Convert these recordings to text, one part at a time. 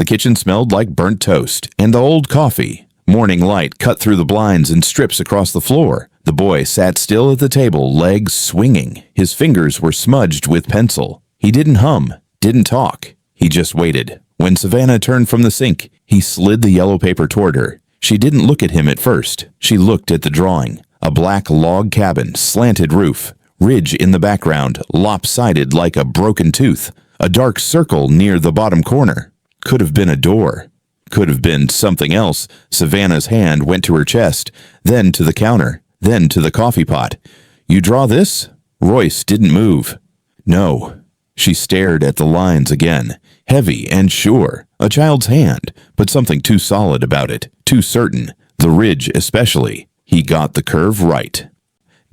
The kitchen smelled like burnt toast and the old coffee. Morning light cut through the blinds in strips across the floor. The boy sat still at the table, legs swinging. His fingers were smudged with pencil. He didn't hum, didn't talk. He just waited. When Savannah turned from the sink, he slid the yellow paper toward her. She didn't look at him at first. She looked at the drawing. A black log cabin, slanted roof, ridge in the background, lopsided like a broken tooth. A dark circle near the bottom corner. Could have been a door. Could have been something else. Savannah's hand went to her chest, then to the counter, then to the coffee pot. "You draw this?" Royce didn't move. "No." She stared at the lines again. Heavy and sure. A child's hand, but something too solid about it, too certain. The ridge especially. He got the curve right.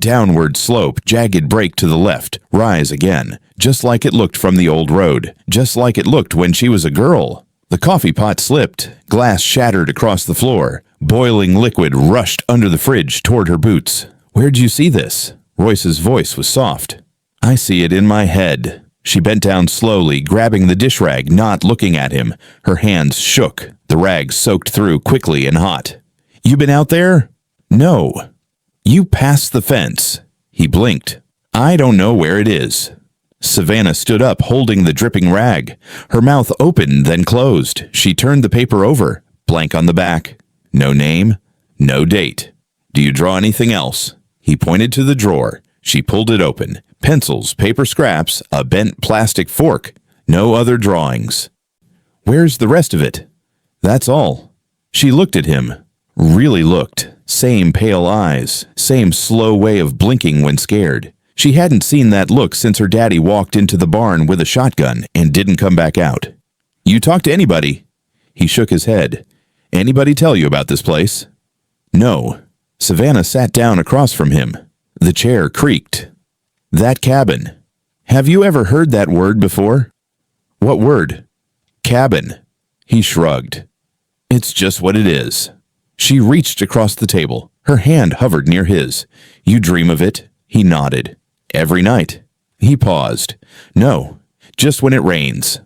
Downward slope, jagged break to the left, rise again, just like it looked from the old road, just like it looked when she was a girl. The coffee pot slipped, glass shattered across the floor, boiling liquid rushed under the fridge toward her boots. "Where'd you see this?" Royce's voice was soft. "I see it in my head." She bent down slowly, grabbing the dish rag, not looking at him. Her hands shook, the rag soaked through quickly and hot. "You been out there?" "No." "You passed the fence." He blinked. "I don't know where it is." Savannah stood up, holding the dripping rag. Her mouth opened, then closed. She turned the paper over. Blank on the back. No name. No date. "Do you draw anything else?" He pointed to the drawer. She pulled it open. Pencils, paper scraps, a bent plastic fork. No other drawings. "Where's the rest of it?" "That's all." She looked at him. Really looked. Same pale eyes, same slow way of blinking when scared. She hadn't seen that look since her daddy walked into the barn with a shotgun and didn't come back out. "You talk to anybody?" He shook his head. "Anybody tell you about this place?" "No." Savannah sat down across from him. The chair creaked. "That cabin. Have you ever heard that word before?" "What word?" "Cabin." He shrugged. "It's just what it is." She reached across the table. Her hand hovered near his. "You dream of it?" He nodded. "Every night." He paused. "No, just when it rains."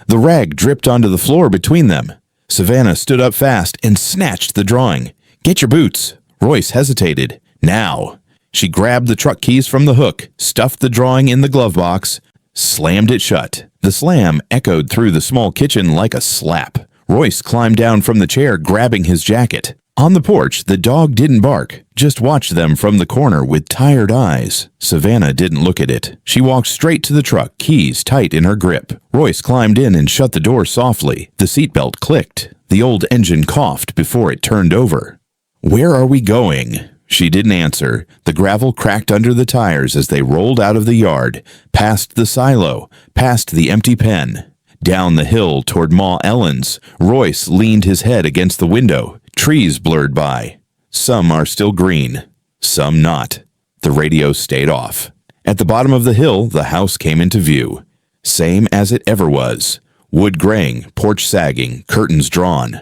The rag dripped onto the floor between them. Savannah stood up fast and snatched the drawing. "Get your boots." Royce hesitated. "Now." She grabbed the truck keys from the hook, stuffed the drawing in the glove box, slammed it shut. The slam echoed through the small kitchen like a slap. Royce climbed down from the chair, grabbing his jacket. On the porch, the dog didn't bark, just watched them from the corner with tired eyes. Savannah didn't look at it. She walked straight to the truck, keys tight in her grip. Royce climbed in and shut the door softly. The seatbelt clicked. The old engine coughed before it turned over. "Where are we going?" She didn't answer. The gravel cracked under the tires as they rolled out of the yard, past the silo, past the empty pen. Down the hill toward Ma Ellen's, Royce leaned his head against the window. Trees blurred by. Some are still green, some not. The radio stayed off. At the bottom of the hill, the house came into view. Same as it ever was. Wood graying, porch sagging, curtains drawn.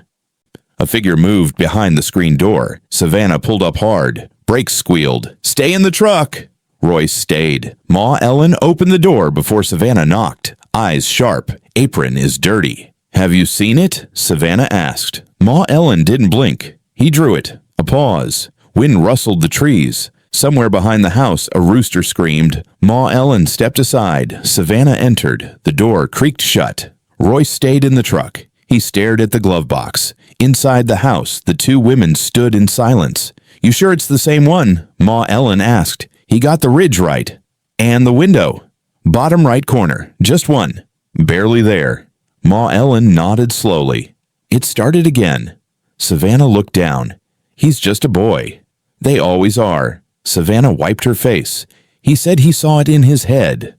A figure moved behind the screen door. Savannah pulled up hard. Brakes squealed. "Stay in the truck!" Royce stayed. Ma Ellen opened the door before Savannah knocked. Eyes sharp. Apron is dirty. "Have you seen it?" Savannah asked. Ma Ellen didn't blink. He drew it. A pause. Wind rustled the trees. Somewhere behind the house, a rooster screamed. Ma Ellen stepped aside. Savannah entered. The door creaked shut. Royce stayed in the truck. He stared at the glove box. Inside the house, the two women stood in silence. "You sure it's the same one?" Ma Ellen asked. "He got the ridge right." "And the window?" "Bottom right corner. Just one." "Barely there." Ma Ellen nodded slowly. It started again. Savannah looked down. "He's just a boy." "They always are." Savannah wiped her face. "He said he saw it in his head.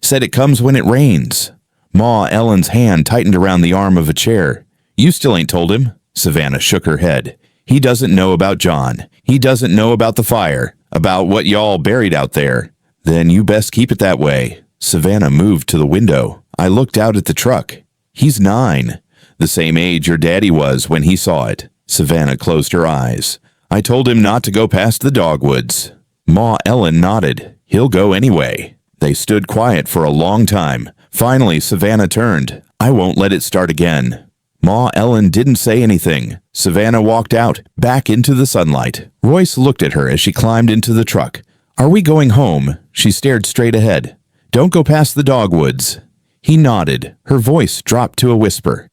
Said it comes when it rains." Ma Ellen's hand tightened around the arm of a chair. "You still ain't told him." Savannah shook her head. "He doesn't know about John. He doesn't know about the fire, about what y'all buried out there." "Then you best keep it that way." Savannah moved to the window. I looked out at the truck. "He's 9. The same age your daddy was when he saw it." Savannah closed her eyes. "I told him not to go past the dogwoods." Ma Ellen nodded. "He'll go anyway." They stood quiet for a long time. Finally, Savannah turned. "I won't let it start again." Ma Ellen didn't say anything. Savannah walked out, back into the sunlight. Royce looked at her as she climbed into the truck. "Are we going home?" She stared straight ahead. "Don't go past the dogwoods." He nodded. Her voice dropped to a whisper.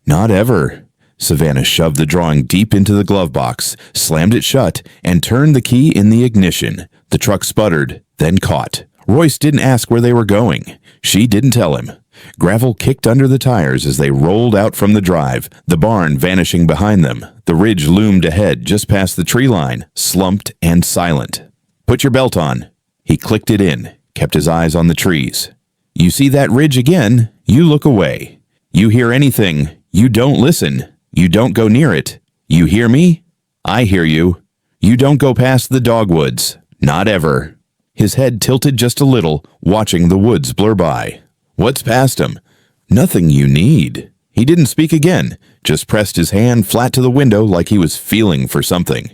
"Not ever." Savannah shoved the drawing deep into the glove box, slammed it shut, and turned the key in the ignition. The truck sputtered, then caught. Royce didn't ask where they were going. She didn't tell him. Gravel kicked under the tires as they rolled out from the drive, the barn vanishing behind them. The ridge loomed ahead just past the tree line, slumped and silent. "Put your belt on." He clicked it in, kept his eyes on the trees. "You see that ridge again, you look away. You hear anything, you don't listen. You don't go near it. You hear me? I hear you. You don't go past the dogwoods. Not ever." His head tilted just a little, watching the woods blur by. "What's past him?" "Nothing you need." He didn't speak again, just pressed his hand flat to the window like he was feeling for something.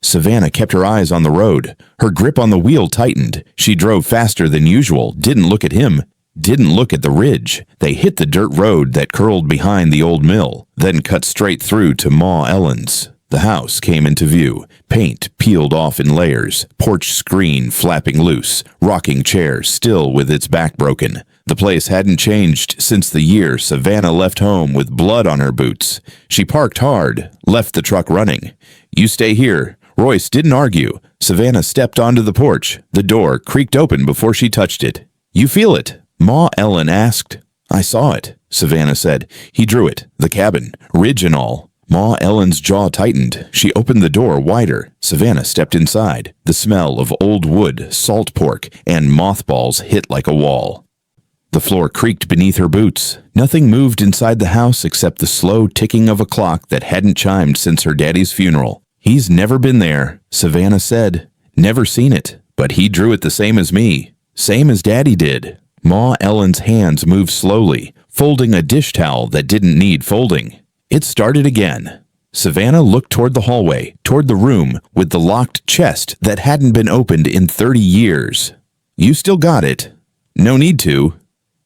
Savannah kept her eyes on the road. Her grip on the wheel tightened. She drove faster than usual, didn't look at him, didn't look at the ridge. They hit the dirt road that curled behind the old mill, then cut straight through to Ma Ellen's. The house came into view, paint peeled off in layers, porch screen flapping loose, rocking chair still with its back broken. The place hadn't changed since the year Savannah left home with blood on her boots. She parked hard, left the truck running. "You stay here." Royce didn't argue. Savannah stepped onto the porch. The door creaked open before she touched it. "You feel it?" Ma Ellen asked. "I saw it," Savannah said. He drew it, the cabin, ridge and all. Ma Ellen's jaw tightened. She opened the door wider. Savannah stepped inside. The smell of old wood, salt pork, and mothballs hit like a wall. The floor creaked beneath her boots. Nothing moved inside the house except the slow ticking of a clock that hadn't chimed since her daddy's funeral. "He's never been there," Savannah said. "Never seen it, but he drew it the same as me. Same as Daddy did." Ma Ellen's hands moved slowly, folding a dish towel that didn't need folding. It started again. Savannah looked toward the hallway, toward the room with the locked chest that hadn't been opened in 30 years. "You still got it?" "No need to.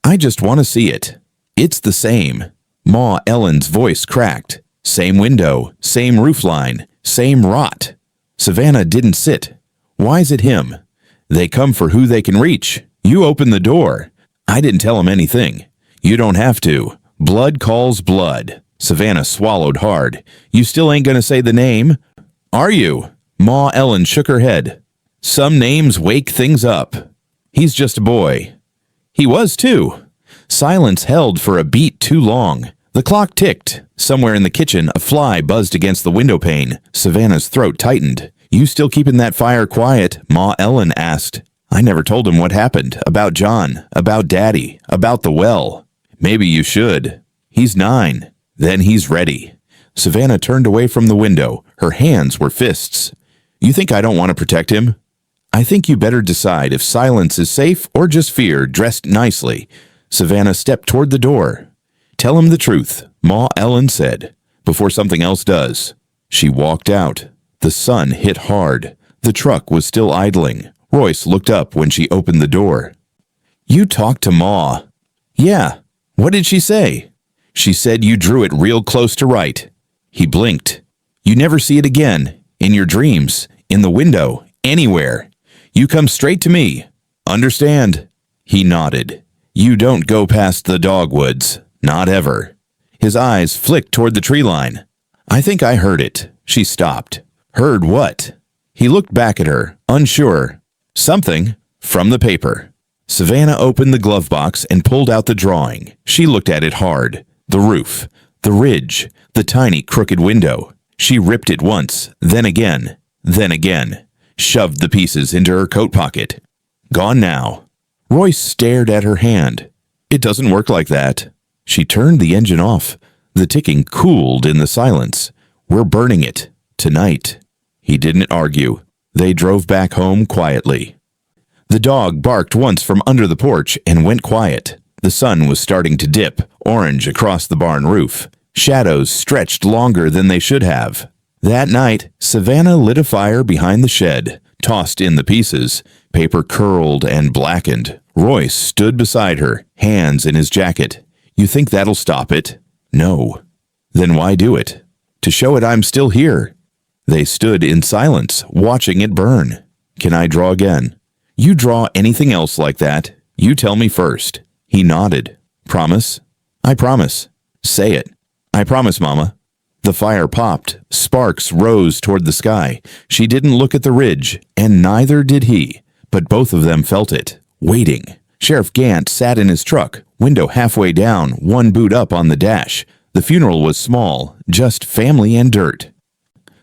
I just want to see it." "It's the same." Ma Ellen's voice cracked. "Same window, same roofline, same rot." Savannah didn't sit. "Why's it him?" "They come for who they can reach. You open the door." "I didn't tell him anything." "You don't have to. Blood calls blood." Savannah swallowed hard. "You still ain't gonna say the name?" "Are you?" Ma Ellen shook her head. "Some names wake things up. He's just a boy." "He was too." Silence held for a beat too long. The clock ticked. Somewhere in the kitchen, a fly buzzed against the window pane. Savannah's throat tightened. "You still keeping that fire quiet?" Ma Ellen asked. "I never told him what happened. About John. About Daddy. About the well." "Maybe you should. He's 9. Then he's ready." Savannah turned away from the window. Her hands were fists. "You think I don't want to protect him?" "I think you better decide if silence is safe or just fear dressed nicely." Savannah stepped toward the door. "Tell him the truth," Ma Ellen said, "before something else does." She walked out. The sun hit hard. The truck was still idling. Royce looked up when she opened the door. "You talked to Ma." "Yeah. What did she say?" "She said you drew it real close to right." He blinked. "You never see it again. In your dreams. In the window. Anywhere. You come straight to me. Understand?" He nodded. "You don't go past the dogwoods. Not ever." His eyes flicked toward the tree line. "I think I heard it." She stopped. "Heard what?" He looked back at her, unsure. "Something. From the paper." Savannah opened the glove box and pulled out the drawing. She looked at it hard. The roof, the ridge, the tiny crooked window. She ripped it once, then again, shoved the pieces into her coat pocket. "Gone now." Royce stared at her hand. "It doesn't work like that." She turned the engine off. The ticking cooled in the silence. "We're burning it. Tonight." He didn't argue. They drove back home quietly. The dog barked once from under the porch and went quiet. The sun was starting to dip, orange across the barn roof. Shadows stretched longer than they should have. That night, Savannah lit a fire behind the shed, tossed in the pieces. Paper curled and blackened. Royce stood beside her, hands in his jacket. "You think that'll stop it?" "No." Then why do it? To show it I'm still here. They stood in silence, watching it burn. Can I draw again? You draw anything else like that? You tell me first. He nodded. Promise? I promise. Say it. I promise, Mama. The fire popped. Sparks rose toward the sky. She didn't look at the ridge, and neither did he. But both of them felt it, waiting. Sheriff Gant sat in his truck, window halfway down, one boot up on the dash. The funeral was small, just family and dirt.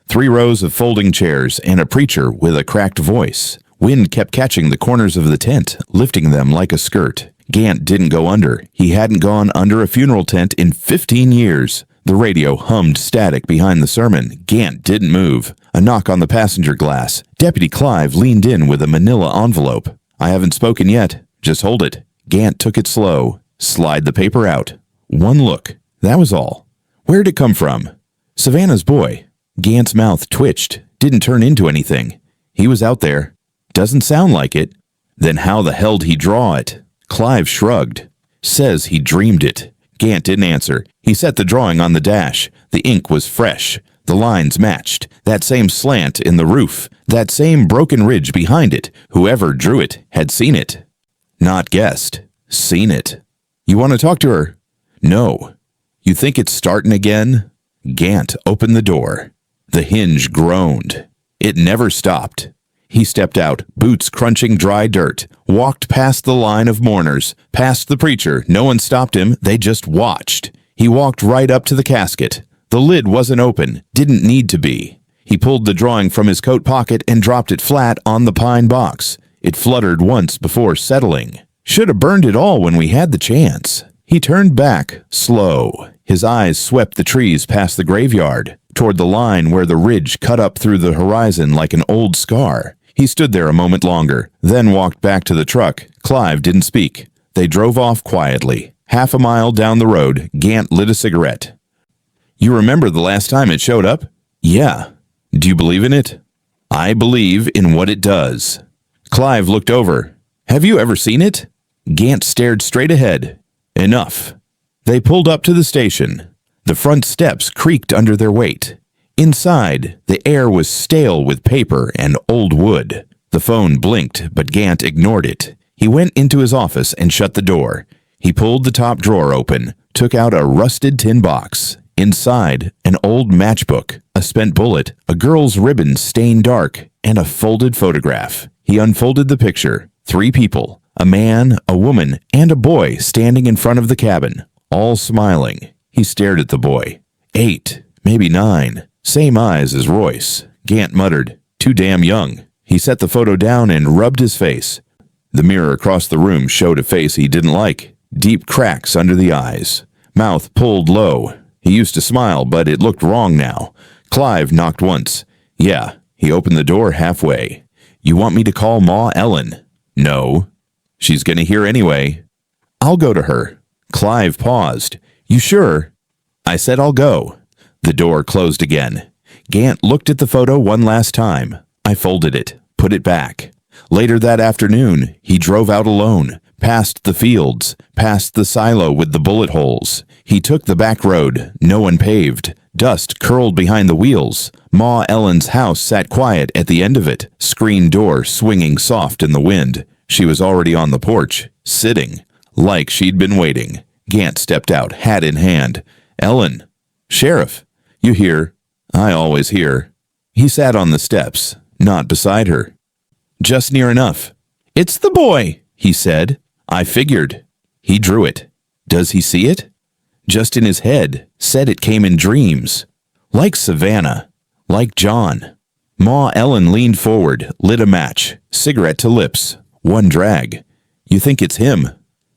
3 rows of folding chairs and a preacher with a cracked voice. Wind kept catching the corners of the tent, lifting them like a skirt. Gant didn't go under. He hadn't gone under a funeral tent in 15 years. The radio hummed static behind the sermon. Gant didn't move. A knock on the passenger glass. Deputy Clive leaned in with a manila envelope. I haven't spoken yet. Just hold it. Gant took it slow. Slide the paper out. One look. That was all. Where'd it come from? Savannah's boy. Gant's mouth twitched. Didn't turn into anything. He was out there. Doesn't sound like it. Then how the hell'd he draw it? Clive shrugged. Says he dreamed it. Gant didn't answer. He set the drawing on the dash. The ink was fresh. The lines matched. That same slant in the roof. That same broken ridge behind it. Whoever drew it had seen it. Not guessed. Seen it. You want to talk to her? No. You think it's startin' again? Gant opened the door. The hinge groaned. It never stopped. He stepped out, boots crunching dry dirt, walked past the line of mourners, past the preacher. No one stopped him. They just watched. He walked right up to the casket. The lid wasn't open, didn't need to be. He pulled the drawing from his coat pocket and dropped it flat on the pine box. It fluttered once before settling. Should have burned it all when we had the chance. He turned back, slow. His eyes swept the trees past the graveyard, toward the line where the ridge cut up through the horizon like an old scar. He stood there a moment longer, then walked back to the truck. Clive didn't speak. They drove off quietly. Half a mile down the road, Gant lit a cigarette. You remember the last time it showed up? Yeah. Do you believe in it? I believe in what it does. Clive looked over. Have you ever seen it? Gant stared straight ahead. Enough. They pulled up to the station. The front steps creaked under their weight. Inside, the air was stale with paper and old wood. The phone blinked, but Gant ignored it. He went into his office and shut the door. He pulled the top drawer open, took out a rusted tin box. Inside, an old matchbook, a spent bullet, a girl's ribbon stained dark, and a folded photograph. He unfolded the picture. 3 people, a man, a woman, and a boy standing in front of the cabin, all smiling. He stared at the boy. 8, maybe 9. Same eyes as Royce. Gant muttered, too damn young. He set the photo down and rubbed his face. The mirror across the room showed a face he didn't like. Deep cracks under the eyes. Mouth pulled low. He used to smile, but it looked wrong now. Clive knocked once. Yeah. He opened the door halfway. You want me to call Ma Ellen? No. She's gonna hear anyway. I'll go to her. Clive paused. You sure? I said I'll go. The door closed again. Gant looked at the photo one last time. I folded it, put it back. Later that afternoon, he drove out alone, past the fields, past the silo with the bullet holes. He took the back road, no one paved. Dust curled behind the wheels. Ma Ellen's house sat quiet at the end of it, screen door swinging soft in the wind. She was already on the porch, sitting, like she'd been waiting. Gant stepped out, hat in hand. Ellen. Sheriff. You hear? I always hear. He sat on the steps, not beside her. Just near enough. It's the boy, he said. I figured. He drew it. Does he see it? Just in his head. Said it came in dreams. Like Savannah. Like John. Ma Ellen leaned forward, lit a match, cigarette to lips. One drag. You think it's him?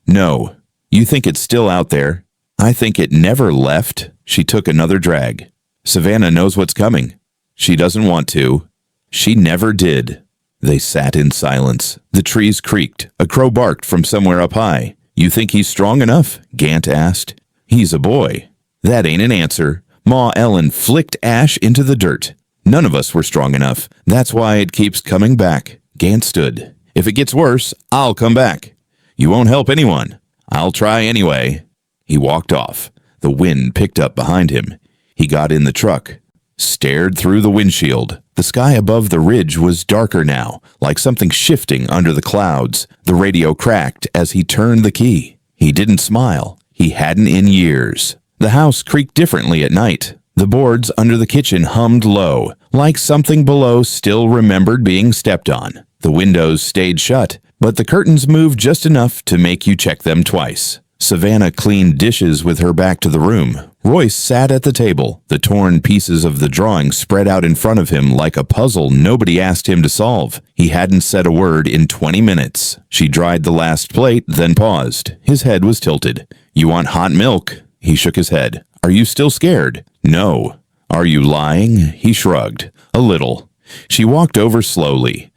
No. You think it's still out there? I think it never left. She took another drag. Savannah knows what's coming. She doesn't want to. She never did. They sat in silence. The trees creaked. A crow barked from somewhere up high. You think he's strong enough? Gant asked. He's a boy. That ain't an answer. Ma Ellen flicked ash into the dirt. None of us were strong enough. That's why it keeps coming back. Gant stood. If it gets worse, I'll come back. You won't help anyone. I'll try anyway. He walked off. The wind picked up behind him. He got in the truck, stared through the windshield. The sky above the ridge was darker now, like something shifting under the clouds. The radio cracked as he turned the key. He didn't smile. He hadn't in years. The house creaked differently at night. The boards under the kitchen hummed low, like something below still remembered being stepped on. The windows stayed shut, but the curtains moved just enough to make you check them twice. Savannah cleaned dishes with her back to the room. Royce sat at the table, the torn pieces of the drawing spread out in front of him like a puzzle nobody asked him to solve. He hadn't said a word in 20 minutes. She dried the last plate, then paused. His head was tilted. "You want hot milk?" He shook his head. "Are you still scared?" "No." "Are you lying?" He shrugged. "A little." She walked over slowly,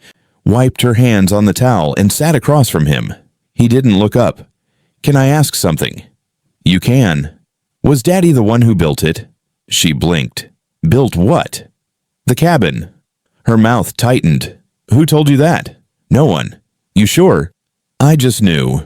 wiped her hands on the towel, and sat across from him. He didn't look up. "Can I ask something?" "You can." "Was Daddy the one who built it?" She blinked. "Built what?" "The cabin." Her mouth tightened. "Who told you that?" "No one." "You sure?" "I just knew."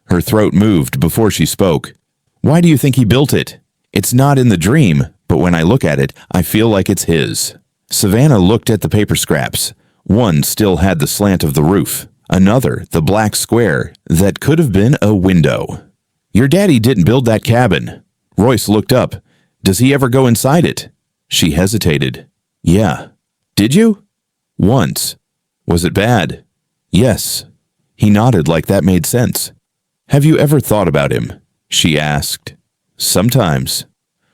Her throat moved before she spoke. "Why do you think he built it?" "It's not in the dream, but when I look at it, I feel like it's his." Savannah looked at the paper scraps. One still had the slant of the roof. Another, the black square, that could have been a window. "Your daddy didn't build that cabin." Royce looked up. "Does he ever go inside it?" She hesitated. "Yeah." "Did you?" "Once." "Was it bad?" "Yes." He nodded like that made sense. "Have you ever thought about him?" She asked. "Sometimes."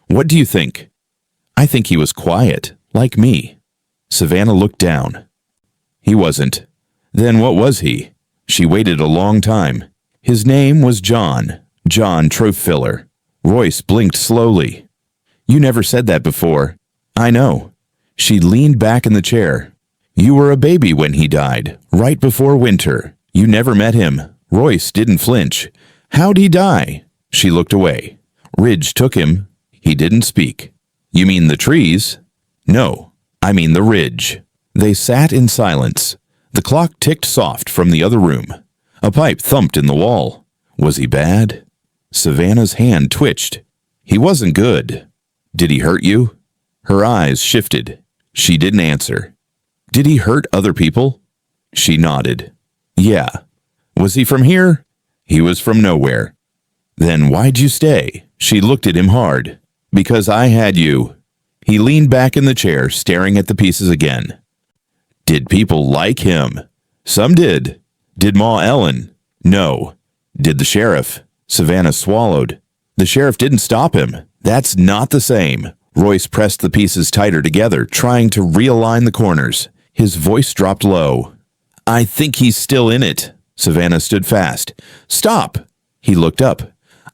"What do you think?" "I think he was quiet, like me." Savannah looked down. "He wasn't." "Then what was he?" She waited a long time. "His name was John Trough. Royce blinked slowly. "You never said that before." "I know." She leaned back in the chair. "You were a baby when he died, right before winter. You never met him." Royce didn't flinch. "How'd he die?" She looked away. "Ridge took him." He didn't speak. "You mean the trees?" "No, I mean the ridge." They sat in silence. The clock ticked soft from the other room. A pipe thumped in the wall. Was he bad? Savannah's hand twitched. "He wasn't good." "Did he hurt you?" Her eyes shifted. She didn't answer. "Did he hurt other people?" She nodded. "Yeah." "Was he from here?" "He was from nowhere." "Then why'd you stay?" She looked at him hard. "Because I had you." He leaned back in the chair, staring at the pieces again. "Did people like him?" "Some did." "Did Ma Ellen?" "No." "Did the sheriff?" Savannah swallowed. "The sheriff didn't stop him." "That's not the same." Royce pressed the pieces tighter together, trying to realign the corners. His voice dropped low. "I think he's still in it." Savannah stood fast. "Stop!" He looked up.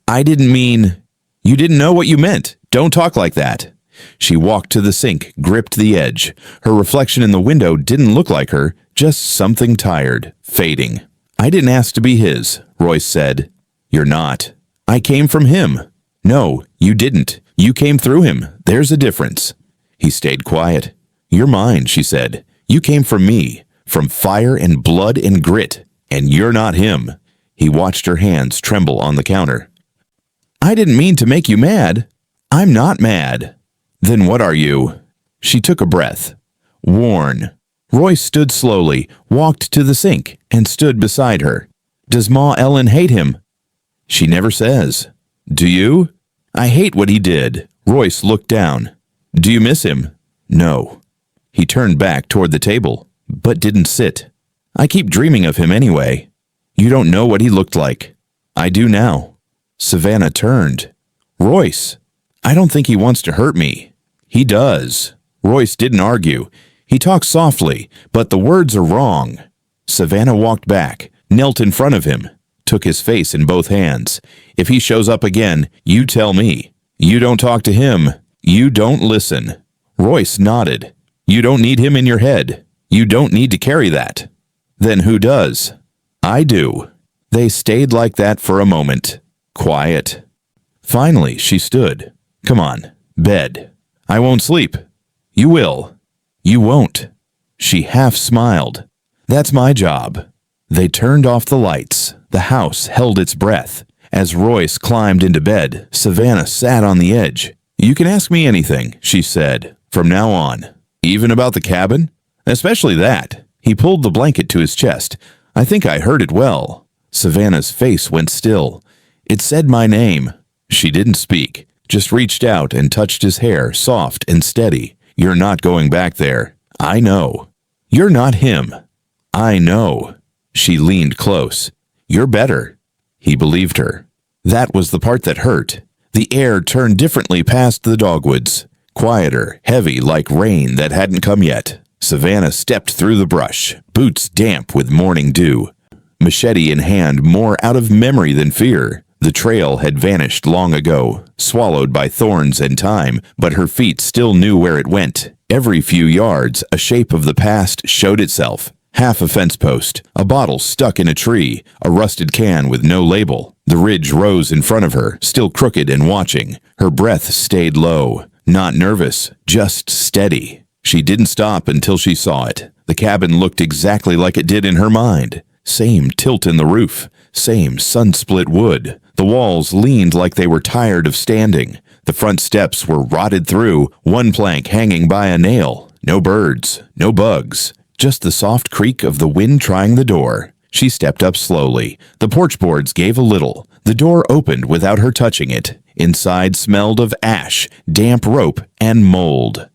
"I didn't mean—" "You didn't know what you meant. Don't talk like that." She walked to the sink, gripped the edge. Her reflection in the window didn't look like her, just something tired, fading. "I didn't ask to be his," Royce said. "You're not." "I came from him." "No, you didn't. You came through him. There's a difference." He stayed quiet. "You're mine," she said. "You came from me, from fire and blood and grit, and you're not him." He watched her hands tremble on the counter. "I didn't mean to make you mad." "I'm not mad." "Then what are you?" She took a breath. "Worn." Royce stood slowly, walked to the sink, and stood beside her. "Does Ma Ellen hate him?" "She never says." "Do you?" "I hate what he did." Royce looked down. "Do you miss him?" "No." He turned back toward the table, but didn't sit. "I keep dreaming of him anyway." "You don't know what he looked like." "I do now." Savannah turned. "Royce, I don't think he wants to hurt me." "He does." Royce didn't argue. He talked softly, but the words are wrong. Savannah walked back, knelt in front of him, took his face in both hands. "If he shows up again, you tell me. You don't talk to him. You don't listen." Royce nodded. "You don't need him in your head. You don't need to carry that." "Then who does?" "I do." They stayed like that for a moment. Quiet. Finally, she stood. "Come on, bed." "I won't sleep." "You will." "You won't." She half smiled. "That's my job." They turned off the lights. The house held its breath. As Royce climbed into bed, Savannah sat on the edge. "You can ask me anything," she said, "from now on. Even about the cabin?" "Especially that." He pulled the blanket to his chest. "I think I heard it well." Savannah's face went still. "It said my name." She didn't speak, just reached out and touched his hair, soft and steady. "You're not going back there. I know." "You're not him." "I know." She leaned close. "You're better." He believed her. That was the part that hurt. The air turned differently past the dogwoods. Quieter, heavy like rain that hadn't come yet. Savannah stepped through the brush, boots damp with morning dew. Machete in hand, more out of memory than fear. The trail had vanished long ago, swallowed by thorns and time, but her feet still knew where it went. Every few yards, a shape of the past showed itself. Half a fence post, a bottle stuck in a tree, a rusted can with no label. The ridge rose in front of her, still crooked and watching. Her breath stayed low, not nervous, just steady. She didn't stop until she saw it. The cabin looked exactly like it did in her mind. Same tilt in the roof, same sun-split wood. The walls leaned like they were tired of standing. The front steps were rotted through, one plank hanging by a nail. No birds, no bugs. Just the soft creak of the wind trying the door. She stepped up slowly. The porch boards gave a little. The door opened without her touching it. Inside smelled of ash, damp rope, and mold.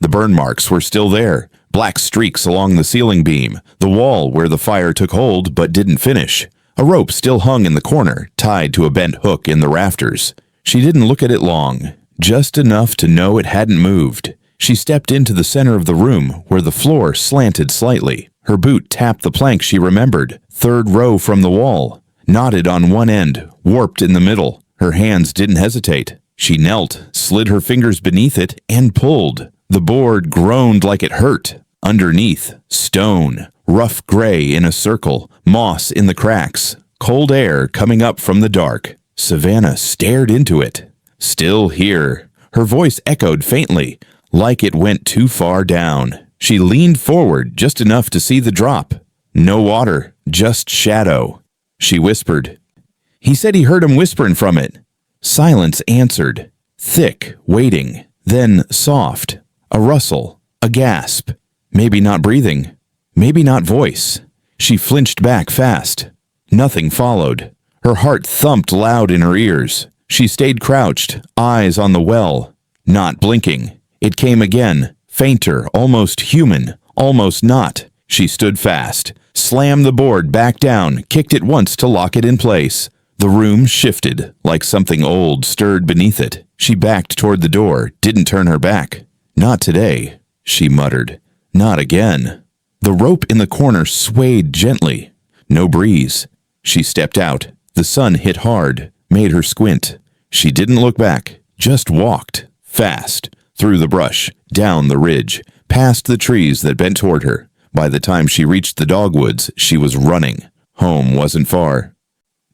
The burn marks were still there, black streaks along the ceiling beam, the wall where the fire took hold but didn't finish. A rope still hung in the corner, tied to a bent hook in the rafters. She didn't look at it long, just enough to know it hadn't moved. She stepped into the center of the room, where the floor slanted slightly. Her boot tapped the plank she remembered, third row from the wall. Knotted on one end, warped in the middle. Her hands didn't hesitate. She knelt, slid her fingers beneath it, and pulled. The board groaned like it hurt. Underneath, stone, rough gray in a circle, moss in the cracks, cold air coming up from the dark. Savannah stared into it. Still here. Her voice echoed faintly, like it went too far down. She leaned forward just enough to see the drop. No water, just shadow. She whispered. He said he heard him whispering from it. Silence answered, thick, waiting, then soft. A rustle, a gasp. Maybe not breathing, maybe not voice. She flinched back fast. Nothing followed. Her heart thumped loud in her ears. She stayed crouched, eyes on the well, not blinking. It came again, fainter, almost human, almost not. She stood fast, slammed the board back down, kicked it once to lock it in place. The room shifted, like something old stirred beneath it. She backed toward the door, didn't turn her back. Not today, she muttered. Not again. The rope in the corner swayed gently. No breeze. She stepped out. The sun hit hard, made her squint. She didn't look back, just walked, fast, through the brush, down the ridge, past the trees that bent toward her. By the time she reached the dogwoods, she was running. Home wasn't far.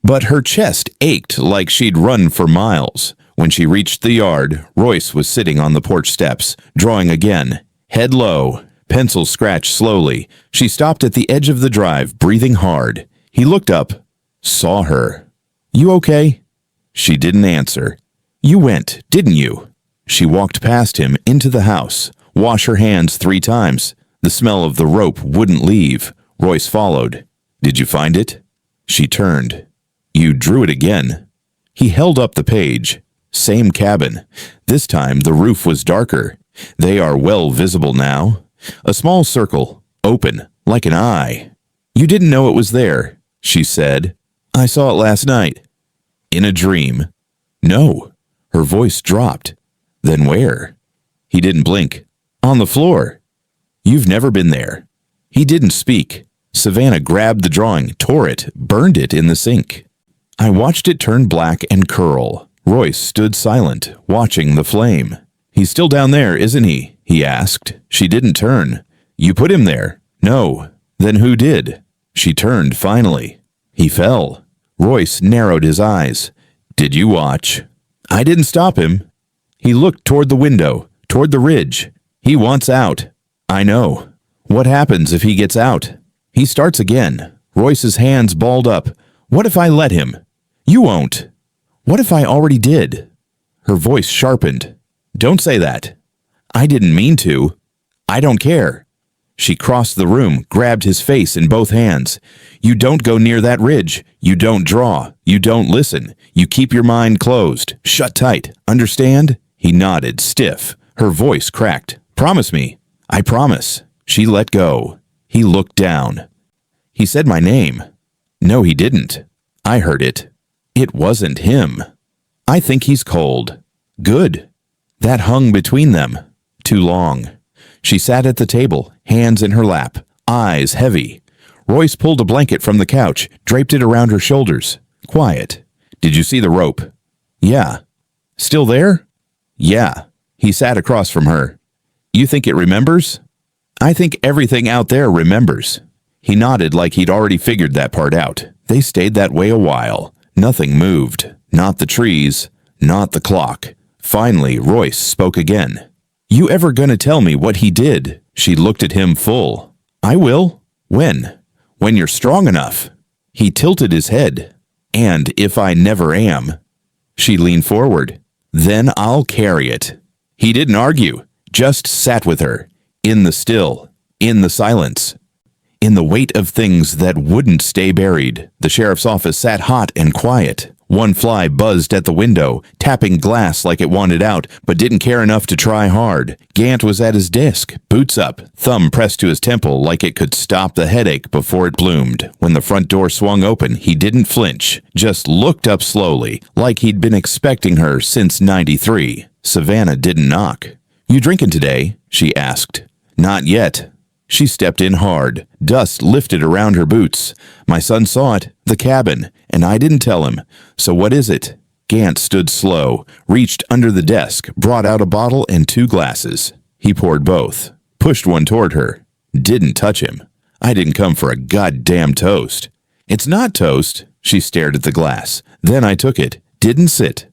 But her chest ached like she'd run for miles. When she reached the yard, Royce was sitting on the porch steps, drawing again, head low, pencil scratched slowly. She stopped at the edge of the drive, breathing hard. He looked up, saw her. "You okay?" She didn't answer. "You went, didn't you?" She walked past him into the house, wash her hands 3 times. The smell of the rope wouldn't leave. Royce followed. "Did you find it?" She turned. "You drew it again." He held up the page. Same cabin. This time the roof was darker. They are well visible now. A small circle, open, like an eye. "You didn't know it was there," she said. "I saw it last night." "In a dream?" "No." Her voice dropped. "Then where?" He didn't blink. "On the floor." "You've never been there." He didn't speak. Savannah grabbed the drawing, tore it, burned it in the sink. I watched it turn black and curl. Royce stood silent, watching the flame. "He's still down there, isn't he?" he asked. She didn't turn. "You put him there?" "No." "Then who did?" She turned finally. "He fell." Royce narrowed his eyes. "Did you watch?" "I didn't stop him." He looked toward the window, toward the ridge. "He wants out." "I know." "What happens if he gets out?" He starts again. Royce's hands balled up. "What if I let him?" "You won't." "What if I already did?" Her voice sharpened. Don't say that. I didn't mean to. I don't care. She crossed the room, grabbed his face in both hands. You don't go near that ridge. You don't draw. You don't listen. You keep your mind closed. Shut tight. Understand? He nodded, stiff. Her voice cracked. Promise me. I promise. She let go. He looked down. He said my name. No, he didn't. I heard it. It wasn't him. I think he's cold. Good. That hung between them. Too long. She sat at the table, hands in her lap, eyes heavy. Royce pulled a blanket from the couch, draped it around her shoulders. Quiet. Did you see the rope? Yeah. Still there? Yeah. He sat across from her. You think it remembers? I think everything out there remembers. He nodded like he'd already figured that part out. They stayed that way a while. Nothing moved. Not the trees. Not the clock. Finally, Royce spoke again. You ever gonna tell me what he did? She looked at him full. I will. When? When you're strong enough. He tilted his head. And if I never am. She leaned forward. Then I'll carry it. He didn't argue, just sat with her. In the still. In the silence. In the weight of things that wouldn't stay buried. The sheriff's office sat hot and quiet. One fly buzzed at the window, tapping glass like it wanted out, but didn't care enough to try hard. Gant was at his desk, boots up, thumb pressed to his temple like it could stop the headache before it bloomed. When the front door swung open, he didn't flinch, just looked up slowly, like he'd been expecting her since '93. Savannah didn't knock. You drinking today? She asked. Not yet. She stepped in hard. Dust lifted around her boots. My son saw it, the cabin, and I didn't tell him. So what is it? Gant stood slow, reached under the desk, brought out a bottle and 2 glasses. He poured both, pushed one toward her. Didn't touch him. I didn't come for a goddamn toast. It's not toast. She stared at the glass. Then I took it. Didn't sit.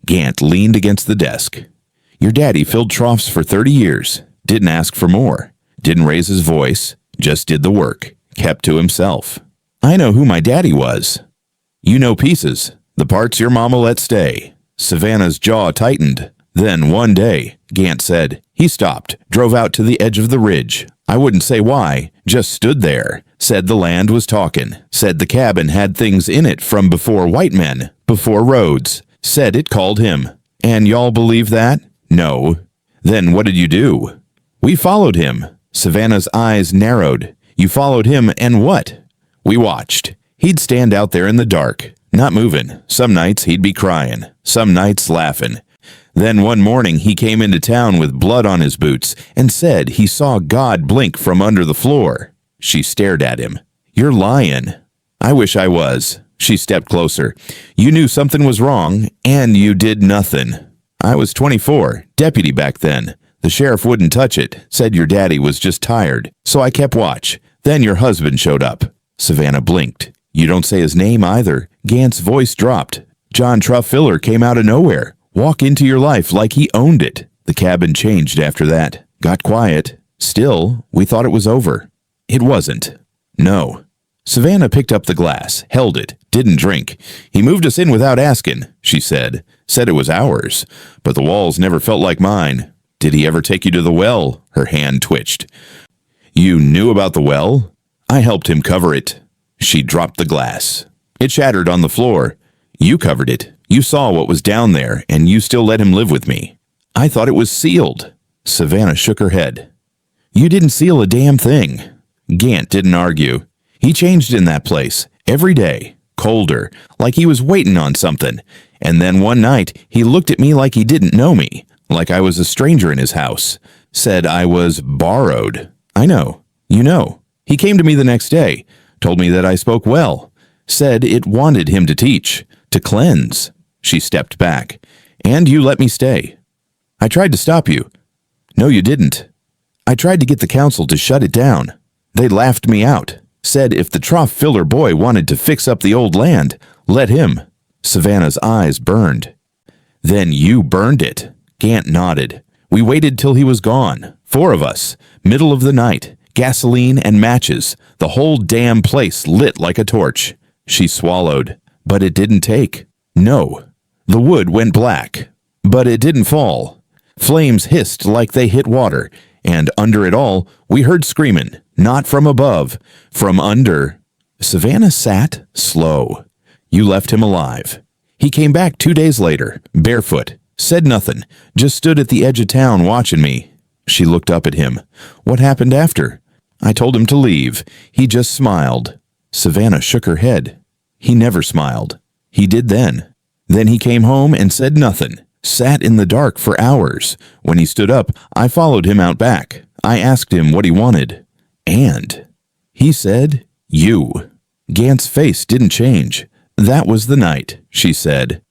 Gant leaned against the desk. Your daddy filled troughs for 30 years. Didn't ask for more. Didn't raise his voice, just did the work, kept to himself. I know who my daddy was. You know pieces, the parts your mama let stay. Savannah's jaw tightened. Then one day, Gant said, he stopped, drove out to the edge of the ridge. I wouldn't say why, just stood there. Said the land was talking. Said the cabin had things in it from before white men, before roads. Said it called him. And y'all believe that? No. Then what did you do? We followed him. Savannah's eyes narrowed. You followed him and what? We watched. He'd stand out there in the dark, not moving. Some nights he'd be crying, some nights laughing. Then one morning he came into town with blood on his boots and said he saw God blink from under the floor. She stared at him. You're lying. I wish I was. She stepped closer. You knew something was wrong, and you did nothing. I was 24, deputy back then. The sheriff wouldn't touch it, said your daddy was just tired, so I kept watch. Then your husband showed up. Savannah blinked. You don't say his name either. Gant's voice dropped. John Trough filler came out of nowhere. Walk into your life like he owned it. The cabin changed after that. Got quiet. Still, we thought it was over. It wasn't. No. Savannah picked up the glass, held it, didn't drink. He moved us in without asking, she said. Said it was ours, but the walls never felt like mine. Did he ever take you to the well? Her hand twitched. You knew about the well? I helped him cover it. She dropped the glass. It shattered on the floor. You covered it. You saw what was down there, and you still let him live with me. I thought it was sealed. Savannah shook her head. You didn't seal a damn thing. Gant didn't argue. He changed in that place, every day, colder, like he was waiting on something. And then one night, he looked at me like he didn't know me. Like I was a stranger in his house. Said I was borrowed. I know. You know. He came to me the next day. Told me that I spoke well. Said it wanted him to teach. To cleanse. She stepped back. And you let me stay. I tried to stop you. No, you didn't. I tried to get the council to shut it down. They laughed me out. Said if the trough filler boy wanted to fix up the old land, let him. Savannah's eyes burned. Then you burned it. Gant nodded. We waited till he was gone. 4 of us. Middle of the night. Gasoline and matches. The whole damn place lit like a torch. She swallowed. But it didn't take. No. The wood went black. But it didn't fall. Flames hissed like they hit water, and under it all, we heard screaming, not from above, from under. Savannah sat slow. You left him alive. He came back 2 days later, barefoot, said nothing, just stood at the edge of town watching me. She looked up at him. What happened after? I told him to leave. He just smiled. Savannah shook her head. He never smiled. He did then. Then he came home and said nothing. Sat in the dark for hours. When he stood up, I followed him out back. I asked him what he wanted. And he said, you. Gant's face didn't change. That was the night, she said.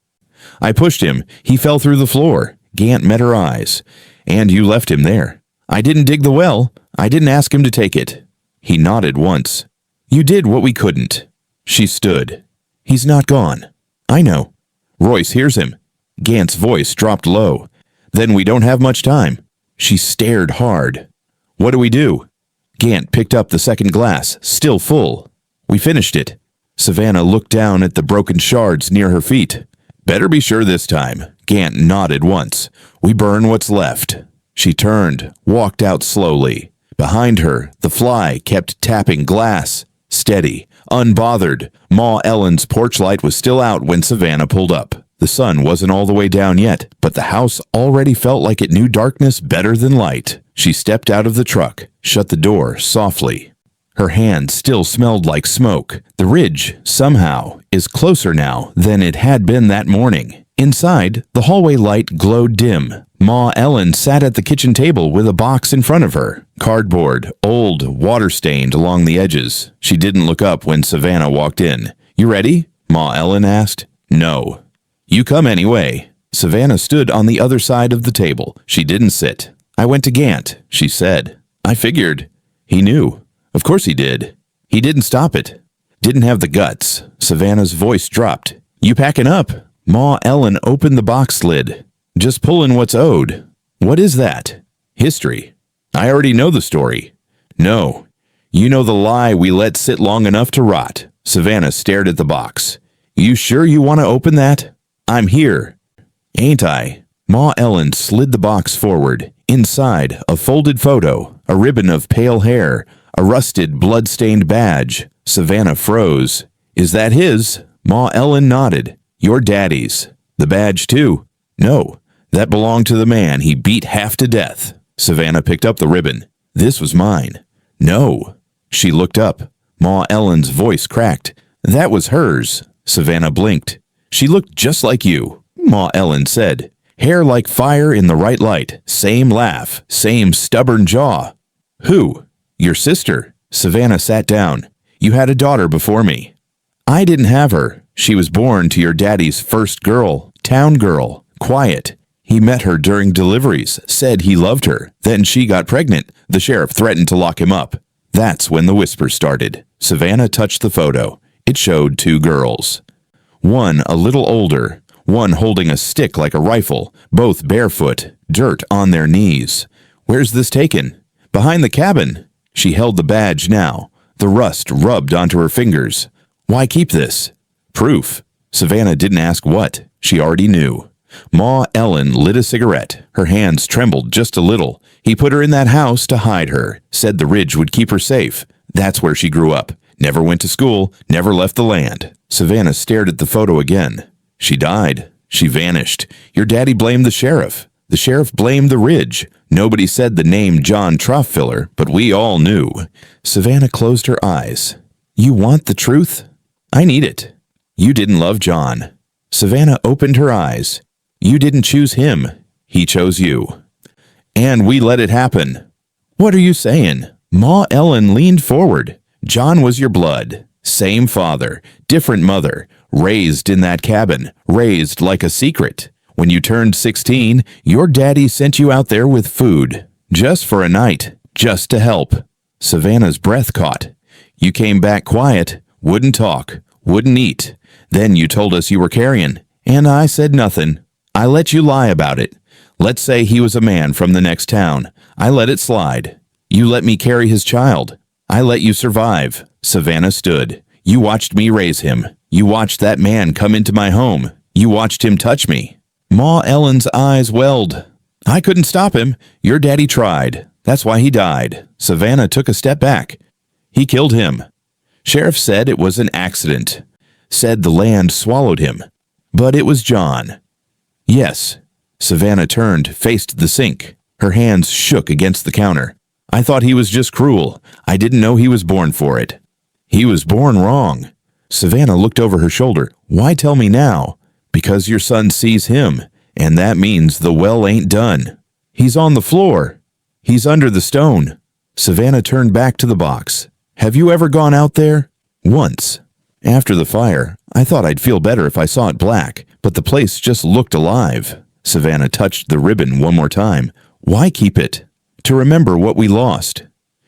I pushed him. He fell through the floor. Gant met her eyes. And you left him there. I didn't dig the well. I didn't ask him to take it. He nodded once. You did what we couldn't. She stood. He's not gone. I know. Royce hears him. Gant's voice dropped low. Then we don't have much time. She stared hard. What do we do? Gant picked up the second glass, still full. We finished it. Savannah looked down at the broken shards near her feet. Better be sure this time. Gant nodded once. We burn what's left. She turned, walked out slowly. Behind her, the fly kept tapping glass. Steady, unbothered. Ma Ellen's porch light was still out when Savannah pulled up. The sun wasn't all the way down yet, but the house already felt like it knew darkness better than light. She stepped out of the truck, shut the door softly. Her hand still smelled like smoke. The ridge, somehow, is closer now than it had been that morning. Inside, the hallway light glowed dim. Ma Ellen sat at the kitchen table with a box in front of her. Cardboard, old, water-stained along the edges. She didn't look up when Savannah walked in. You ready? Ma Ellen asked. No. You come anyway. Savannah stood on the other side of the table. She didn't sit. I went to Gant, she said. I figured. He knew. Of course he did. He didn't stop it. Didn't have the guts. Savannah's voice dropped. You packing up? Ma Ellen opened the box lid. Just pulling what's owed. What is that? History. I already know the story. No. You know the lie we let sit long enough to rot. Savannah stared at the box. You sure you want to open that? I'm here. Ain't I? Ma Ellen slid the box forward. Inside, a folded photo, a ribbon of pale hair, a rusted, blood-stained badge. Savannah froze. Is that his? Ma Ellen nodded. Your daddy's. The badge, too. No, that belonged to the man he beat half to death. Savannah picked up the ribbon. This was mine. No. She looked up. Ma Ellen's voice cracked. That was hers. Savannah blinked. She looked just like you, Ma Ellen said. Hair like fire in the right light. Same laugh. Same stubborn jaw. Who? Your sister. Savannah sat down. You had a daughter before me. I didn't have her. She was born to your daddy's first girl. Town girl. Quiet. He met her during deliveries. Said he loved her. Then she got pregnant. The sheriff threatened to lock him up. That's when the whispers started. Savannah touched the photo. It showed 2 girls. One a little older, one holding a stick like a rifle, both barefoot, dirt on their knees. Where's this taken? Behind the cabin. She held the badge now, the rust rubbed onto her fingers. Why keep this? Proof. Savannah didn't ask what. She already knew. Ma Ellen lit a cigarette. Her hands trembled just a little. He put her in that house to hide her. Said the ridge would keep her safe. That's where she grew up. Never went to school, never left the land. Savannah stared at the photo again. She died. She vanished. Your daddy blamed the sheriff. The sheriff blamed the ridge. Nobody said the name John Trough, but we all knew. Savannah closed her eyes. You want the truth? I need it. You didn't love John. Savannah opened her eyes. You didn't choose him. He chose you. And we let it happen. What are you saying? Ma Ellen leaned forward. John was your blood. Same father, different mother, raised in that cabin, raised like a secret. When you turned 16, your daddy sent you out there with food, just for a night, just to help. Savannah's breath caught. You came back quiet, wouldn't talk, wouldn't eat. Then you told us you were carrying, and I said nothing. I let you lie about it. Let's say he was a man from the next town. I let it slide. You let me carry his child. I let you survive. Savannah stood. You watched me raise him. You watched that man come into my home. You watched him touch me. Ma Ellen's eyes welled. I couldn't stop him. Your daddy tried. That's why he died. Savannah took a step back. He killed him. Sheriff said it was an accident. Said the land swallowed him. But it was John. Yes. Savannah turned, faced the sink. Her hands shook against the counter. I thought he was just cruel. I didn't know he was born for it. He was born wrong. Savannah looked over her shoulder. Why tell me now? Because your son sees him, and that means the well ain't done. He's on the floor. He's under the stone. Savannah turned back to the box. Have you ever gone out there? Once. After the fire, I thought I'd feel better if I saw it black, but the place just looked alive. Savannah touched the ribbon one more time. Why keep it? To remember what we lost.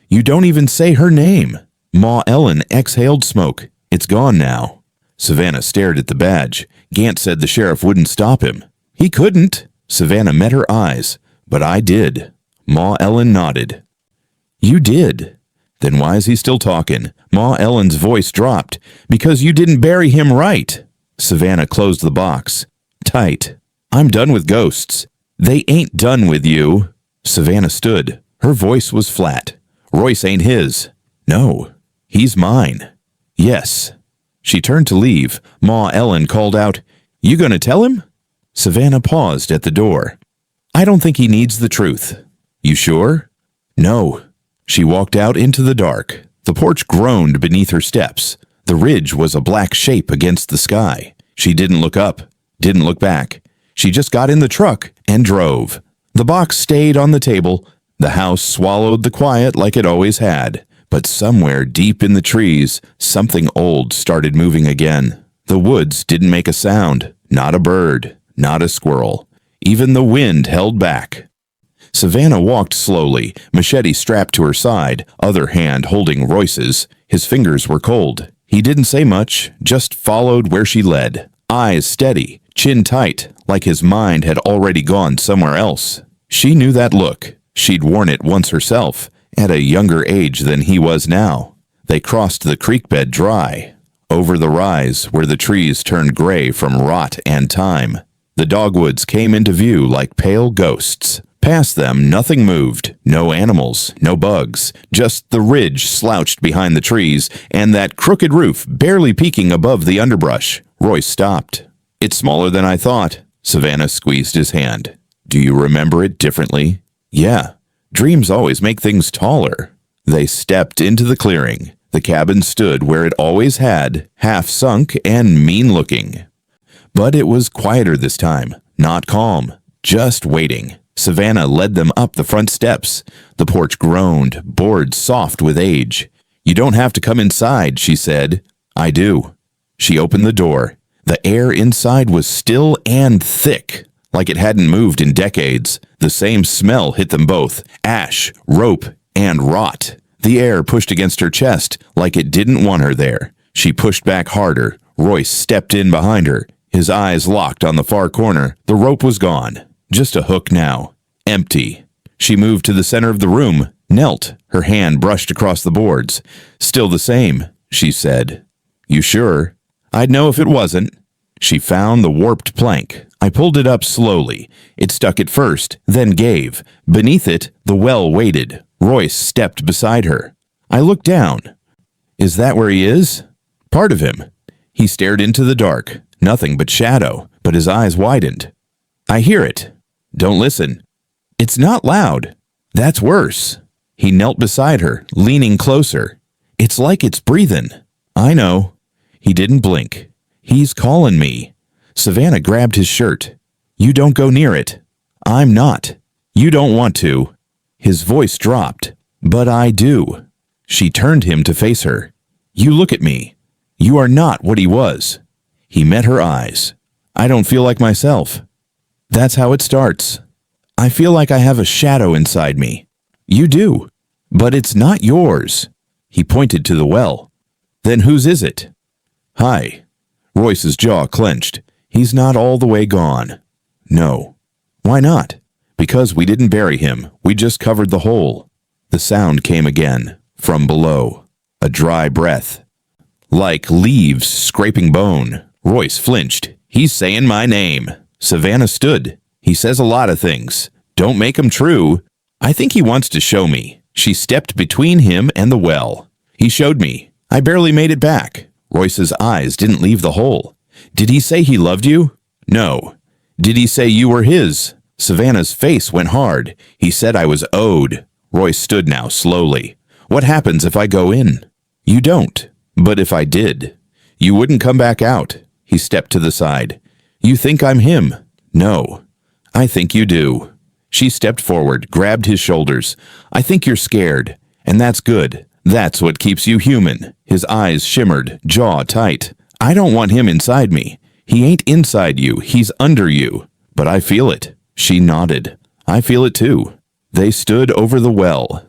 You don't even say her name. Ma Ellen exhaled smoke. It's gone now. Savannah stared at the badge. Gant said the sheriff wouldn't stop him. He couldn't. Savannah met her eyes. But I did. Ma Ellen nodded. You did. Then why is he still talking? Ma Ellen's voice dropped. Because you didn't bury him right. Savannah closed the box. Tight. I'm done with ghosts. They ain't done with you. Savannah stood. Her voice was flat. Royce ain't his. No. He's mine. Yes. She turned to leave. Ma Ellen called out, You gonna tell him? Savannah paused at the door. I don't think he needs the truth. You sure? No. She walked out into the dark. The porch groaned beneath her steps. The ridge was a black shape against the sky. She didn't look up, didn't look back. She just got in the truck and drove. The box stayed on the table. The house swallowed the quiet like it always had. But somewhere deep in the trees, something old started moving again. The woods didn't make a sound. Not a bird. Not a squirrel. Even the wind held back. Savannah walked slowly, machete strapped to her side, other hand holding Royce's. His fingers were cold. He didn't say much, just followed where she led. Eyes steady, chin tight, like his mind had already gone somewhere else. She knew that look. She'd worn it once herself, at a younger age than he was now. They crossed the creek bed dry, over the rise where the trees turned gray from rot and time. The dogwoods came into view like pale ghosts. Past them, nothing moved. No animals, no bugs. Just the ridge slouched behind the trees and that crooked roof barely peeking above the underbrush. Royce stopped. It's smaller than I thought. Savannah squeezed his hand. Do you remember it differently? Yeah. Dreams always make things taller. They stepped into the clearing. The cabin stood where it always had, half sunk and mean-looking. But it was quieter this time, not calm, just waiting. Savannah led them up the front steps. The porch groaned, boards soft with age. You don't have to come inside, she said. I do. She opened the door. The air inside was still and thick, like it hadn't moved in decades. The same smell hit them both, ash, rope, and rot. The air pushed against her chest, like it didn't want her there. She pushed back harder. Royce stepped in behind her, his eyes locked on the far corner. The rope was gone. Just a hook now. Empty. She moved to the center of the room, knelt, her hand brushed across the boards. Still the same, she said. You sure? I'd know if it wasn't. She found the warped plank. I pulled it up slowly. It stuck at first, then gave. Beneath it, the well waited. Royce stepped beside her. I looked down. Is that where he is? Part of him. He stared into the dark. Nothing but shadow, but his eyes widened. I hear it. Don't listen. It's not loud. That's worse. He knelt beside her, leaning closer. It's like it's breathing. I know. He didn't blink. He's calling me. Savannah grabbed his shirt. You don't go near it. I'm not. You don't want to. His voice dropped. But I do. She turned him to face her. You look at me. You are not what he was. He met her eyes. I don't feel like myself. That's how it starts. I feel like I have a shadow inside me. You do. But it's not yours. He pointed to the well. Then whose is it? Hi. Royce's jaw clenched. He's not all the way gone. No. Why not? Because we didn't bury him. We just covered the hole. The sound came again, from below. A dry breath. Like leaves scraping bone. Royce flinched. He's saying my name. Savannah stood. He says a lot of things. Don't make 'em true. I think he wants to show me. She stepped between him and the well. He showed me. I barely made it back. Royce's eyes didn't leave the hole. Did he say he loved you? No. Did he say you were his? Savannah's face went hard. He said I was owed. Royce stood now, slowly. What happens if I go in? You don't. But if I did, you wouldn't come back out. He stepped to the side. You think I'm him? No. I think you do. She stepped forward, grabbed his shoulders. I think you're scared. And that's good. That's what keeps you human. His eyes shimmered, jaw tight. I don't want him inside me. He ain't inside you. He's under you. But I feel it. She nodded. I feel it too. They stood over the well.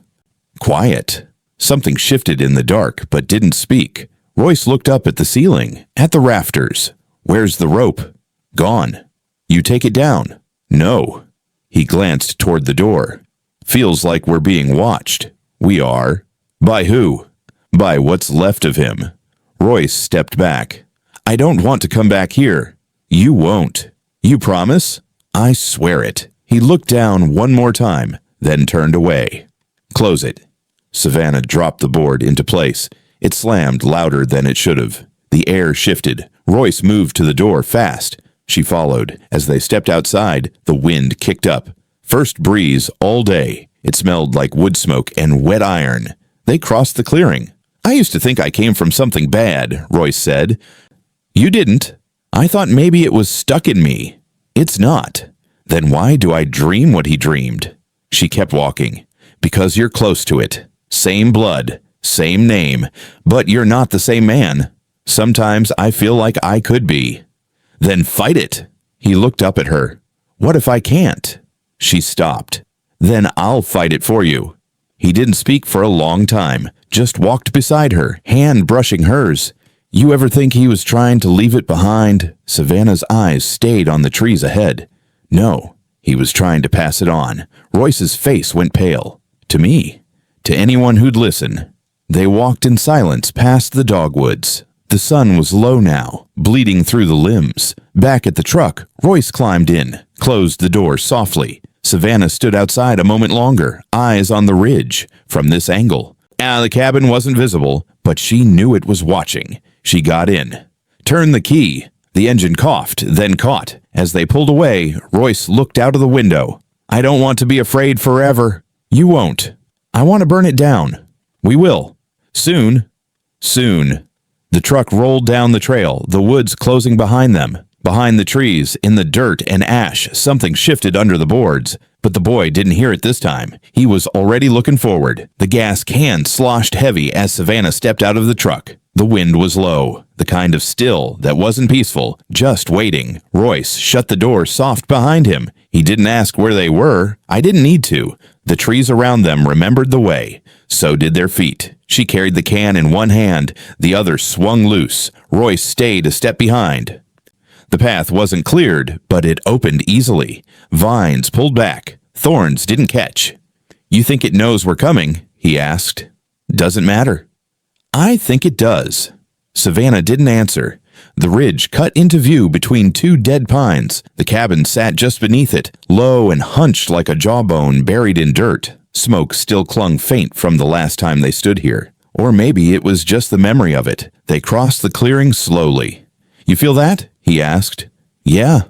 Quiet. Something shifted in the dark, but didn't speak. Royce looked up at the ceiling, at the rafters. Where's the rope? Gone. You take it down. No. He glanced toward the door. Feels like we're being watched. We are. By who? By what's left of him. Royce stepped back. I don't want to come back here. You won't. You promise? I swear it. He looked down one more time, then turned away. Close it. Savannah dropped the board into place. It slammed louder than it should have. The air shifted. Royce moved to the door fast. She followed. As they stepped outside, the wind kicked up. First breeze all day. It smelled like wood smoke and wet iron. They crossed the clearing. I used to think I came from something bad, Royce said. You didn't. I thought maybe it was stuck in me. It's not. Then why do I dream what he dreamed? She kept walking. Because you're close to it. Same blood, same name, but you're not the same man. Sometimes I feel like I could be. Then fight it. He looked up at her. What if I can't? She stopped. Then I'll fight it for you. He didn't speak for a long time, just walked beside her, hand brushing hers. You ever think he was trying to leave it behind? Savannah's eyes stayed on the trees ahead. No, he was trying to pass it on. Royce's face went pale. To me. To anyone who'd listen. They walked in silence past the dogwoods. The sun was low now, bleeding through the limbs. Back at the truck, Royce climbed in, closed the door softly. Savannah stood outside a moment longer, eyes on the ridge. From this angle, the cabin wasn't visible, but she knew it was watching. She got in. Turned the key. The engine coughed, then caught. As they pulled away, Royce looked out of the window. I don't want to be afraid forever. You won't. I want to burn it down. We will. Soon. Soon. The truck rolled down the trail, the woods closing behind them. Behind the trees, in the dirt and ash, something shifted under the boards. But the boy didn't hear it this time. He was already looking forward. The gas can sloshed heavy as Savannah stepped out of the truck. The wind was low, the kind of still that wasn't peaceful, just waiting. Royce shut the door soft behind him. He didn't ask where they were. I didn't need to. The trees around them remembered the way. So did their feet. She carried the can in one hand. The other swung loose. Royce stayed a step behind. The path wasn't cleared, but it opened easily. Vines pulled back. Thorns didn't catch. You think it knows we're coming? He asked. Doesn't matter. I think it does. Savannah didn't answer. The ridge cut into view between two dead pines. The cabin sat just beneath it, low and hunched like a jawbone buried in dirt. Smoke still clung faint from the last time they stood here. Or maybe it was just the memory of it. They crossed the clearing slowly. You feel that? He asked. Yeah.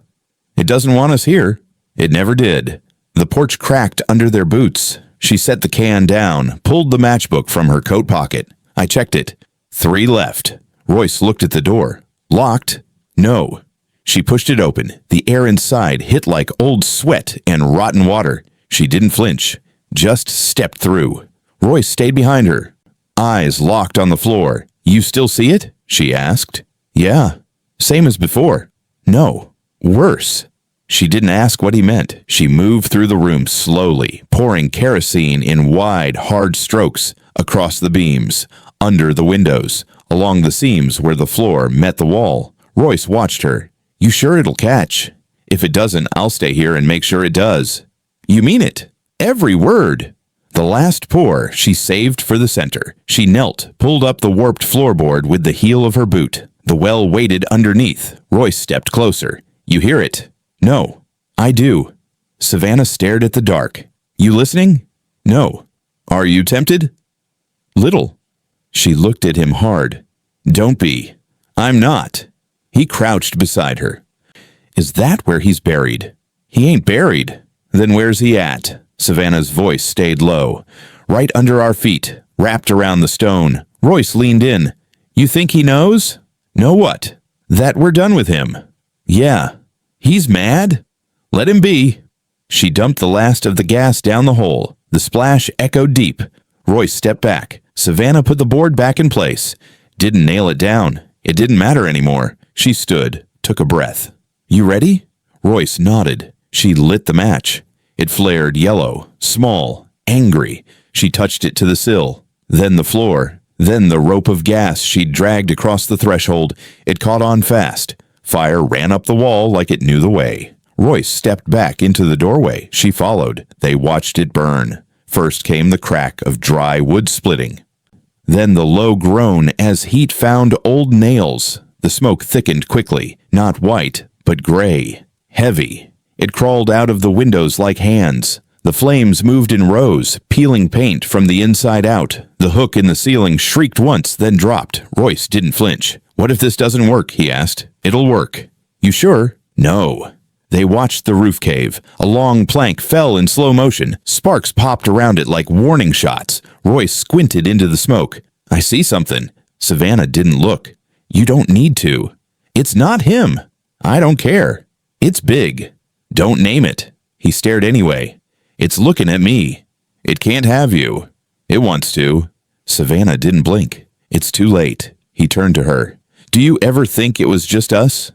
It doesn't want us here. It never did. The porch cracked under their boots. She set the can down, pulled the matchbook from her coat pocket. I checked it. 3 left. Royce looked at the door. Locked? No. She pushed it open. The air inside hit like old sweat and rotten water. She didn't flinch. Just stepped through. Royce stayed behind her. Eyes locked on the floor. You still see it? She asked. Yeah. Same as before. No. Worse. She didn't ask what he meant. She moved through the room slowly, pouring kerosene in wide, hard strokes across the beams, under the windows, along the seams where the floor met the wall. Royce watched her. You sure it'll catch? If it doesn't, I'll stay here and make sure it does. You mean it? Every word. The last pour she saved for the center. She knelt, pulled up the warped floorboard with the heel of her boot. The well waited underneath. Royce stepped closer. You hear it? No, I do. Savannah stared at the dark. You listening? No. Are you tempted? Little. She looked at him hard. Don't be. I'm not. He crouched beside her. Is that where he's buried? He ain't buried. Then where's he at? Savannah's voice stayed low. Right under our feet, wrapped around the stone. Royce leaned in. You think he knows? Know what? That we're done with him. Yeah. He's mad? Let him be. She dumped the last of the gas down the hole. The splash echoed deep. Royce stepped back. Savannah put the board back in place. Didn't nail it down. It didn't matter anymore. She stood, took a breath. You ready? Royce nodded. She lit the match. It flared yellow, small, angry. She touched it to the sill, then the floor, then the rope of gas she'd dragged across the threshold. It caught on fast. Fire ran up the wall like it knew the way. Royce stepped back into the doorway. She followed. They watched it burn. First came the crack of dry wood splitting. Then the low groan as heat found old nails. The smoke thickened quickly, not white, but gray, heavy. It crawled out of the windows like hands. The flames moved in rows, peeling paint from the inside out. The hook in the ceiling shrieked once, then dropped. Royce didn't flinch. What if this doesn't work? He asked. It'll work. You sure? No. They watched the roof cave. A long plank fell in slow motion. Sparks popped around it like warning shots. Royce squinted into the smoke. I see something. Savannah didn't look. You don't need to. It's not him. I don't care. It's big. Don't name it. He stared anyway. It's looking at me. It can't have you. It wants to. Savannah didn't blink. It's too late. He turned to her. Do you ever think it was just us?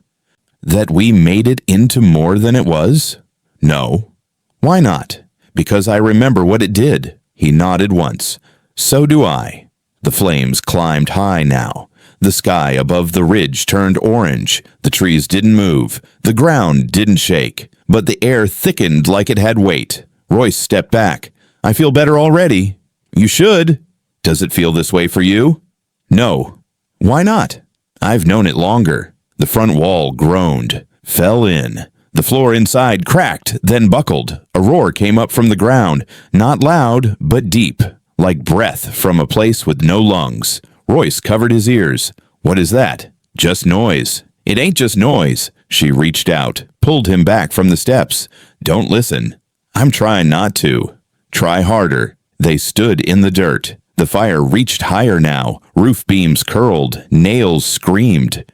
That we made it into more than it was? No. Why not? Because I remember what it did. He nodded once. So do I. The flames climbed high now. The sky above the ridge turned orange. The trees didn't move. The ground didn't shake. But the air thickened like it had weight. Royce stepped back. I feel better already. You should. Does it feel this way for you? No. Why not? I've known it longer. The front wall groaned, fell in. The floor inside cracked, then buckled. A roar came up from the ground, not loud, but deep, like breath from a place with no lungs. Royce covered his ears. What is that? Just noise. It ain't just noise. She reached out, pulled him back from the steps. Don't listen. I'm trying not to. Try harder. They stood in the dirt. The fire reached higher now. Roof beams curled. Nails screamed.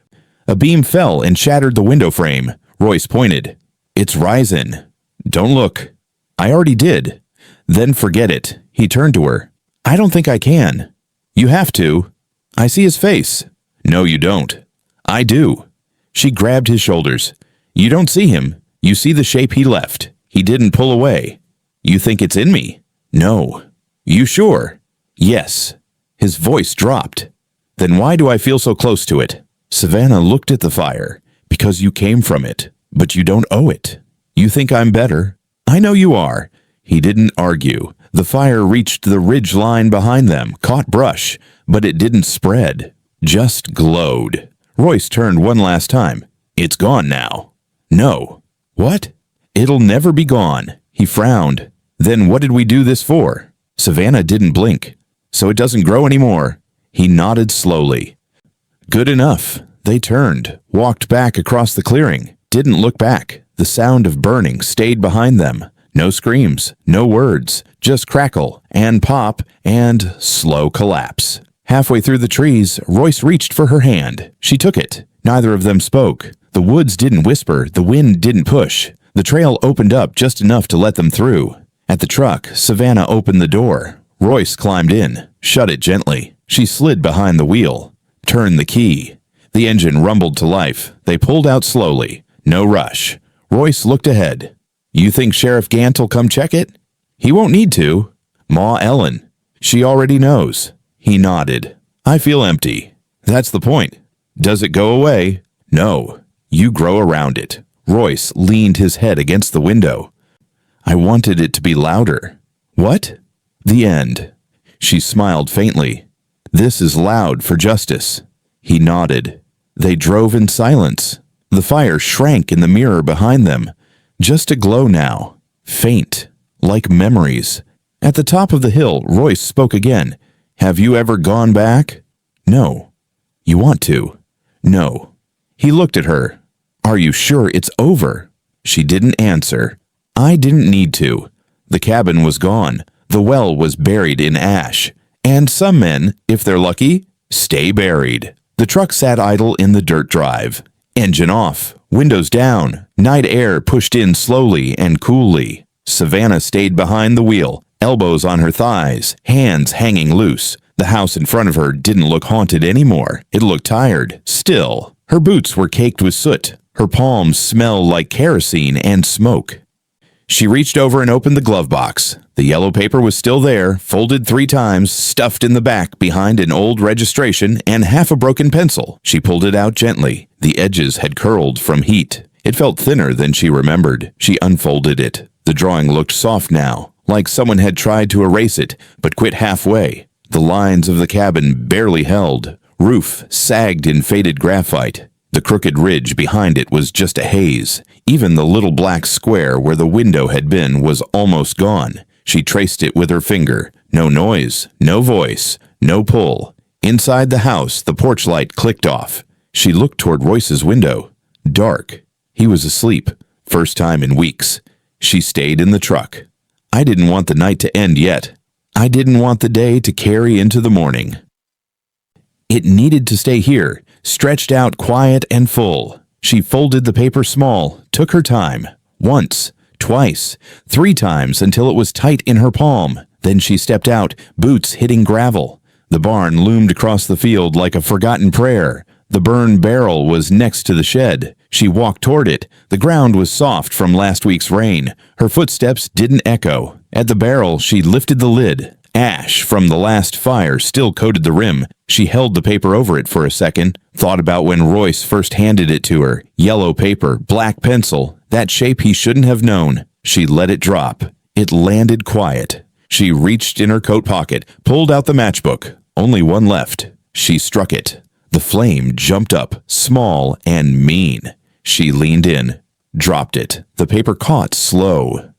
A beam fell and shattered the window frame. Royce pointed. It's rising. Don't look. I already did. Then forget it. He turned to her. I don't think I can. You have to. I see his face. No, you don't. I do. She grabbed his shoulders. You don't see him. You see the shape he left. He didn't pull away. You think it's in me? No. You sure? Yes. His voice dropped. Then why do I feel so close to it? Savannah looked at the fire. Because you came from it. But you don't owe it. You think I'm better? I know you are. He didn't argue. The fire reached the ridge line behind them, caught brush, but it didn't spread. Just glowed. Royce turned one last time. It's gone now. No. What? It'll never be gone. He frowned. Then what did we do this for? Savannah didn't blink. So it doesn't grow anymore. He nodded slowly. Good enough. They turned, walked back across the clearing, didn't look back. The sound of burning stayed behind them. No screams, no words, just crackle and pop and slow collapse. Halfway through the trees, Royce reached for her hand. She took it. Neither of them spoke. The woods didn't whisper. The wind didn't push. The trail opened up just enough to let them through. At the truck, Savannah opened the door. Royce climbed in, shut it gently. She slid behind the wheel, turned the key. The engine rumbled to life. They pulled out slowly. No rush. Royce looked ahead. You think Sheriff Gant'll come check it? He won't need to. Ma Ellen. She already knows. He nodded. I feel empty. That's the point. Does it go away? No. You grow around it. Royce leaned his head against the window. I wanted it to be louder. What? The end. She smiled faintly. This is loud for justice. He nodded. They drove in silence. The fire shrank in the mirror behind them. Just a glow now, faint, like memories. At the top of the hill, Royce spoke again. Have you ever gone back? No. You want to? No. He looked at her. Are you sure it's over? She didn't answer. I didn't need to. The cabin was gone. The well was buried in ash. And some men, if they're lucky, stay buried. The truck sat idle in the dirt drive. Engine off, windows down, night air pushed in slowly and coolly. Savannah stayed behind the wheel, elbows on her thighs, hands hanging loose. The house in front of her didn't look haunted anymore. It looked tired, still. Her boots were caked with soot. Her palms smelled like kerosene and smoke. She reached over and opened the glove box. The yellow paper was still there, folded 3 times, stuffed in the back behind an old registration and half a broken pencil. She pulled it out gently. The edges had curled from heat. It felt thinner than she remembered. She unfolded it. The drawing looked soft now, like someone had tried to erase it, but quit halfway. The lines of the cabin barely held. Roof sagged in faded graphite. The crooked ridge behind it was just a haze. Even the little black square where the window had been was almost gone. She traced it with her finger. No noise, no voice, no pull. Inside the house, the porch light clicked off. She looked toward Royce's window. Dark. He was asleep. First time in weeks. She stayed in the truck. I didn't want the night to end yet. I didn't want the day to carry into the morning. It needed to stay here, stretched out quiet and full. She folded the paper small, took her time. Once, twice, 3 times until it was tight in her palm. Then she stepped out, boots hitting gravel. The barn loomed across the field like a forgotten prayer. The burned barrel was next to the shed. She walked toward it. The ground was soft from last week's rain. Her footsteps didn't echo. At the barrel, she lifted the lid. Ash from the last fire still coated the rim. She held the paper over it for a second, thought about when Royce first handed it to her. Yellow paper, black pencil, that shape he shouldn't have known. She let it drop. It landed quiet. She reached in her coat pocket, pulled out the matchbook. Only one left. She struck it. The flame jumped up, small and mean. She leaned in, dropped it. The paper caught slow,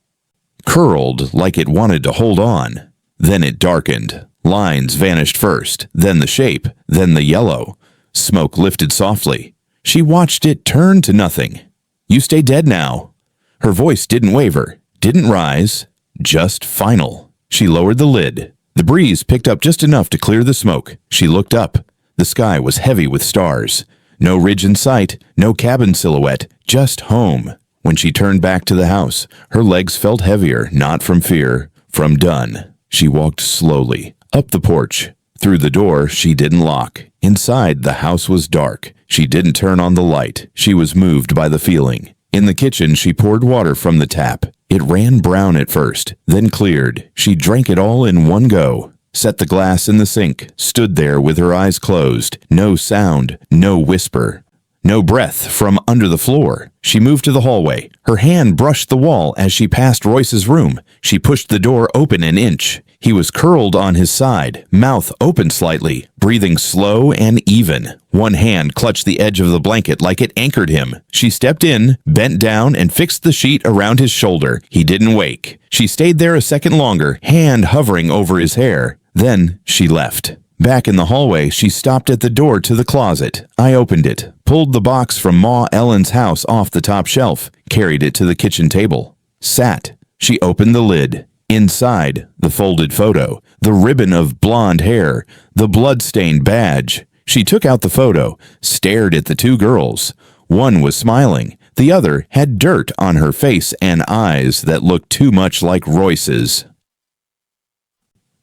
curled like it wanted to hold on. Then it darkened. Lines vanished first, then the shape, then the yellow. Smoke lifted softly. She watched it turn to nothing. You stay dead now. Her voice didn't waver, didn't rise, just final. She lowered the lid. The breeze picked up just enough to clear the smoke. She looked up. The sky was heavy with stars. No ridge in sight, no cabin silhouette, just home. When she turned back to the house, her legs felt heavier, not from fear, from done. She walked slowly, up the porch. Through the door she didn't lock. Inside, the house was dark. She didn't turn on the light. She was moved by the feeling. In the kitchen, she poured water from the tap. It ran brown at first, then cleared. She drank it all in one go. Set the glass in the sink, stood there with her eyes closed. No sound, no whisper, no breath from under the floor. She moved to the hallway. Her hand brushed the wall as she passed Royce's room. She pushed the door open an inch. He was curled on his side, mouth open slightly, breathing slow and even. One hand clutched the edge of the blanket like it anchored him. She stepped in, bent down, and fixed the sheet around his shoulder. He didn't wake. She stayed there a second longer, hand hovering over his hair. Then she left. Back in the hallway, she stopped at the door to the closet. I opened it, pulled the box from Ma Ellen's house off the top shelf, carried it to the kitchen table. Sat. She opened the lid. Inside, the folded photo, the ribbon of blonde hair, the blood-stained badge. She took out the photo, stared at the 2 girls. One was smiling. The other had dirt on her face and eyes that looked too much like Royce's.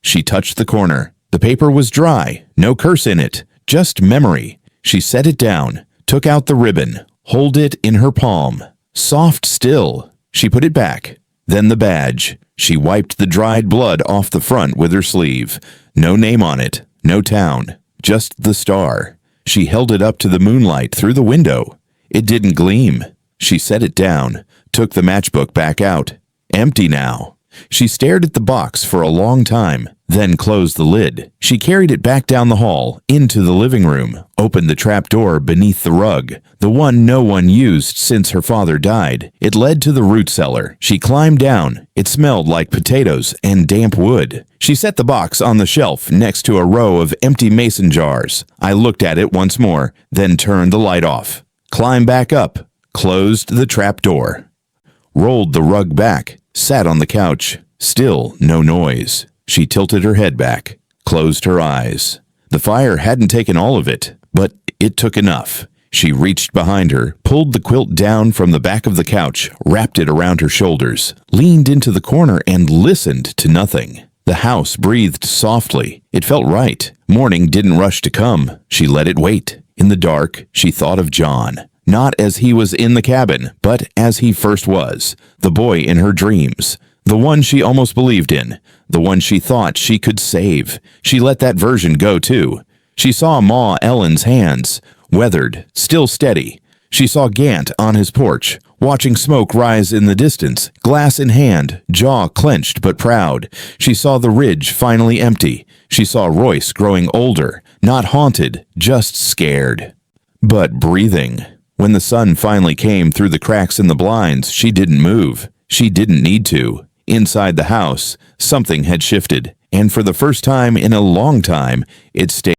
She touched the corner. The paper was dry, no curse in it, just memory. She set it down, took out the ribbon, hold it in her palm. Soft still. She put it back. Then the badge. She wiped the dried blood off the front with her sleeve. No name on it, no town, just the star. She held it up to the moonlight through the window. It didn't gleam. She set it down, took the matchbook back out. Empty now. She stared at the box for a long time, then closed the lid. She carried it back down the hall, into the living room, opened the trap door beneath the rug, the one no one used since her father died. It led to the root cellar. She climbed down. It smelled like potatoes and damp wood. She set the box on the shelf next to a row of empty mason jars. I looked at it once more, then turned the light off. Climbed back up, closed the trap door, rolled the rug back, sat on the couch. Still no noise. She tilted her head back, closed her eyes. The fire hadn't taken all of it, but it took enough. She reached behind her, pulled the quilt down from the back of the couch, wrapped it around her shoulders, leaned into the corner and listened to nothing. The house breathed softly. It felt right. Morning didn't rush to come. She let it wait. In the dark, she thought of John. Not as he was in the cabin, but as he first was, the boy in her dreams. The one she almost believed in, the one she thought she could save. She let that version go too. She saw Ma Ellen's hands, weathered, still steady. She saw Gant on his porch, watching smoke rise in the distance, glass in hand, jaw clenched but proud. She saw the ridge finally empty. She saw Royce growing older, not haunted, just scared, but breathing. When the sun finally came through the cracks in the blinds, she didn't move. She didn't need to. Inside the house, something had shifted, and for the first time in a long time, it stayed.